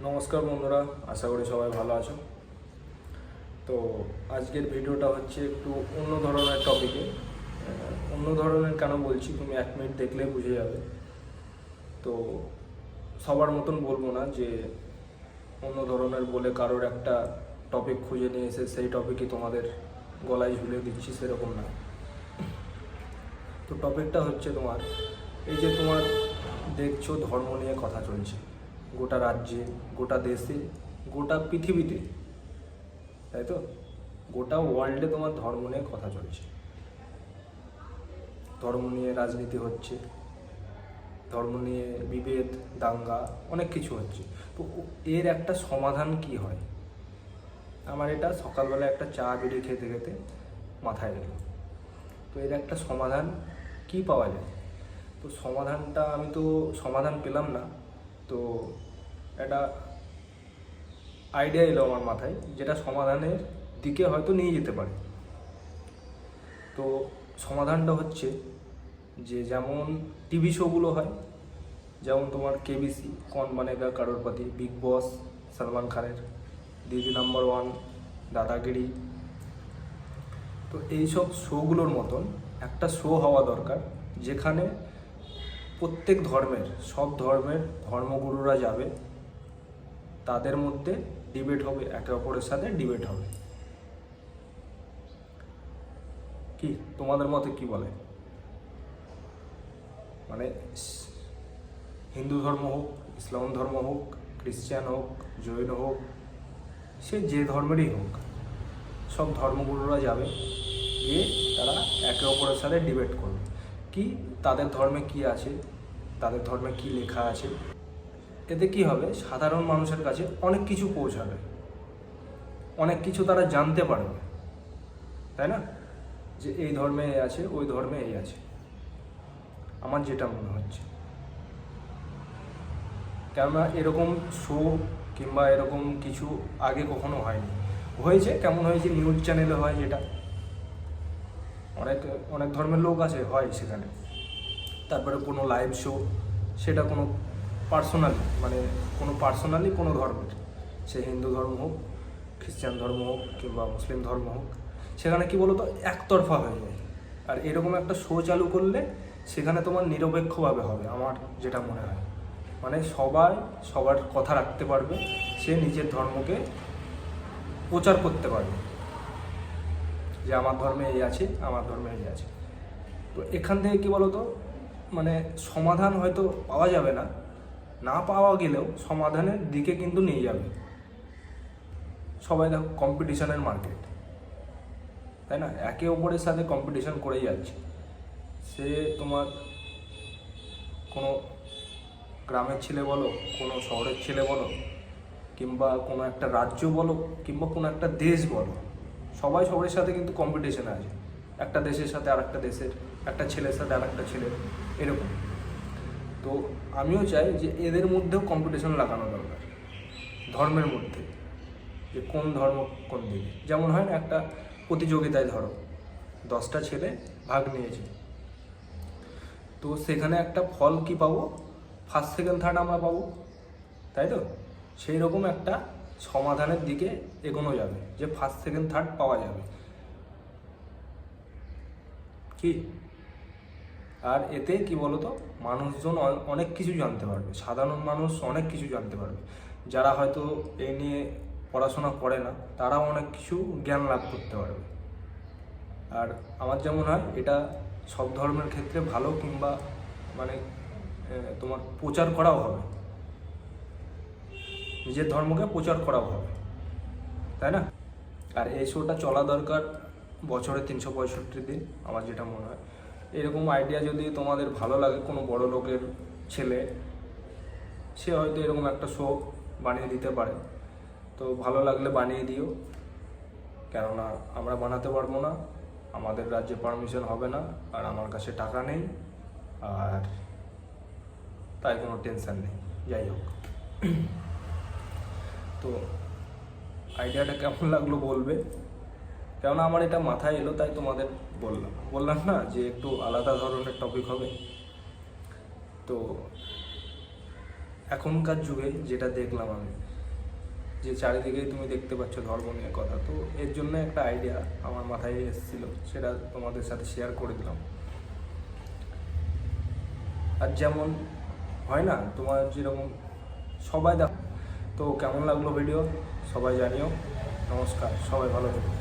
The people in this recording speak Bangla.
নমস্কার বন্ধুরা, আশা করি সবাই ভালো আছো। তো আজকের ভিডিওটা হচ্ছে একটু অন্য ধরনের টপিকে। অন্য ধরনের কেন বলছি, তুমি 1 মিনিট দেখলে বুঝে যাবে। তো সবার মতন বলবো না যে অন্য ধরনের বলে কারোর একটা টপিক খুঁজে নিয়ে এসে সেই টপিকই তোমাদের গলায় ঝুলিয়ে দিচ্ছি, সেরকম না। তো টপিকটা হচ্ছে তোমার এই যে তোমার দেখছো ধর্ম নিয়ে কথা চলছে গোটা রাজ্যে, গোটা দেশে, গোটা পৃথিবীতে, তাই তো? গোটা ওয়ার্ল্ডে তোমার ধর্ম নিয়ে কথা চলছে, ধর্ম নিয়ে রাজনীতি হচ্ছে, ধর্ম নিয়ে বিভেদ, দাঙ্গা, অনেক কিছু হচ্ছে। তো এর একটা সমাধান কি হয়? আমার এটা সকালবেলা একটা চা বিড়ি খেতে খেতে মাথায় গেল। তো এর একটা সমাধান কি পাওয়া যায়? তো সমাধানটা আমি তো সমাধান পেলাম না, তো একটা আইডিয়া এলো আমার মাথায়, যেটা সমাধানের দিকে হয়তো নিয়ে যেতে পারে। তো সমাধানটা হচ্ছে যে যেমন টিভি শোগুলো হয়, যেমন তোমার কেবিসি, কৌন বনেগা করোড়পতি, বিগ বস, সলমান খানের, দিদি নাম্বার ওয়ান, দাদাগিরি। তো এইসব শোগুলোর মতন একটা শো হওয়া দরকার, যেখানে প্রত্যেক ধর্মের, সব ধর্মের ধর্মগুরুরা যাবে, তাদের মধ্যে ডিবেট হবে, একে অপরের সাথে ডিবেট হবে। কি তোমাদের মতে কি বলে? মানে হিন্দু ধর্ম হোক, ইসলাম ধর্ম হোক, খ্রিস্টান হোক, জৈন হোক, সে যে ধর্মেরই হোক, সব ধর্মগুরুরা যাবে, গিয়ে তারা একে অপরের সাথে ডিবেট করবে। কি তাদের ধর্মে কি আছে, তাদের ধর্মে কি লেখা আছে। এতে কি হবে? সাধারণ মানুষের কাছে অনেক কিছু পৌঁছাবে, অনেক কিছু তারা জানতে পারবে, তাই না? যে এই ধর্মে এই আছে, ওই ধর্মে এই আছে। আমার যেটা মনে হচ্ছে, কেননা এরকম শো কিংবা এরকম কিছু আগে কখনো হয়নি। হয়েছে, কেমন হয়েছে? নিউজ চ্যানেলে হয়, যেটা অনেক অনেক ধর্মের লোক আছে, হয় সেখানে। তারপরে কোনো লাইভ শো, সেটা কোনো পার্সোনালি, মানে কোনো ধর্মের, সে হিন্দু ধর্ম হোক, খ্রিস্টান ধর্ম হোক কিংবা মুসলিম ধর্ম হোক, সেখানে কি বলো তো, একতরফা হয়ে যায়। আর এরকম একটা শো চালু করলে সেখানে তোমার নিরপেক্ষভাবে হবে, আমার যেটা মনে হয়। মানে সবাই সবার কথা রাখতে পারবে, সে নিজের ধর্মকে প্রচার করতে পারবে, যে আমার ধর্মে এই আছে, আমার ধর্মে এই আছে। তো এখান থেকে কী বলো তো, মানে সমাধান হয়তো পাওয়া যাবে না, না পাওয়া গেলেও সমাধানের দিকে কিন্তু নিয়ে যাবে। সবাই দেখো, কম্পিটিশনের মার্কেট, তাই না? একে অপরের সাথে কম্পিটিশন করেই যাচ্ছে। সে তোমার কোনো গ্রামের ছেলে বলো, কোনো শহরের ছেলে বলো, কিংবা কোনো একটা রাজ্য বলো, কিংবা কোনো একটা দেশ বলো, সবাই সবার সাথে কিন্তু কম্পিটিশনে আছে। একটা দেশের সাথে আর একটা দেশের, একটা ছেলের সাথে আর একটা ছেলের, এরকম। তো আমিও চাই যে এদের মধ্যেও কম্পিটিশন লাগানো দরকার, ধর্মের মধ্যে, যে কোন ধর্ম কোন দিকে। যেমন হয় না, একটা প্রতিযোগিতায় ধরো 10টা ছেলে ভাগ নিয়েছে, তো সেখানে একটা ফল কি পাবো? ফার্স্ট সেকেন্ড থার্ড আমরা পাবো, তাই তো? সেই রকম একটা সমাধানের দিকে এগোনো যাবে, যে ফার্স্ট সেকেন্ড থার্ড পাওয়া যাবে। কি আর এতে কি বলতো, মানুষজন অনেক কিছু জানতে পারবে, সাধারণ মানুষ অনেক কিছু জানতে পারবে। যারা হয়তো এই নিয়ে পড়াশোনা করে না, তারাও অনেক কিছু জ্ঞান লাভ করতে পারবে। আর আমার যেমন হয়, এটা সব ধর্মের ক্ষেত্রে ভালো, কিংবা মানে তোমার প্রচার করাও হবে, নিজের ধর্মকে প্রচার করাও হবে, তাই না? আর এই শোটা চলা দরকার বছরে 365 দিন, আমার যেটা মনে হয়। এরকম আইডিয়া যদি তোমাদের ভালো লাগে, কোনো বড় লোকের ছেলে, সে হয়তো এরকম একটা শো বানিয়ে দিতে পারে, তো ভালো লাগলে বানিয়ে দিও। কেননা আমরা বানাতে পারবো না, আমাদের রাজ্যে পারমিশন হবে না, আর আমার কাছে টাকা নেই, আর তাই কোনো টেনশন নেই। যাই হোক, তো আইডিয়াটা কেমন লাগলো বলবে, কেননা আমার এটা মাথায় এলো, তাই তোমাদের বললাম না যে একটু আলাদা ধরনের টপিক হবে। তো এখনকার যুগে যেটা দেখলাম আমি, যে চারিদিকেই তুমি দেখতে পাচ্ছ ধর্ম নিয়ে কথা। তো এর জন্য একটা আইডিয়া আমার মাথায় এসেছিল, সেটা তোমাদের সাথে শেয়ার করে দিলাম। আর যেমন হয় না, তোমার যেরকম সবাই দেখো, তো কেমন লাগলো ভিডিও সবাই জানিও। নমস্কার, সবাই ভালো থেকো।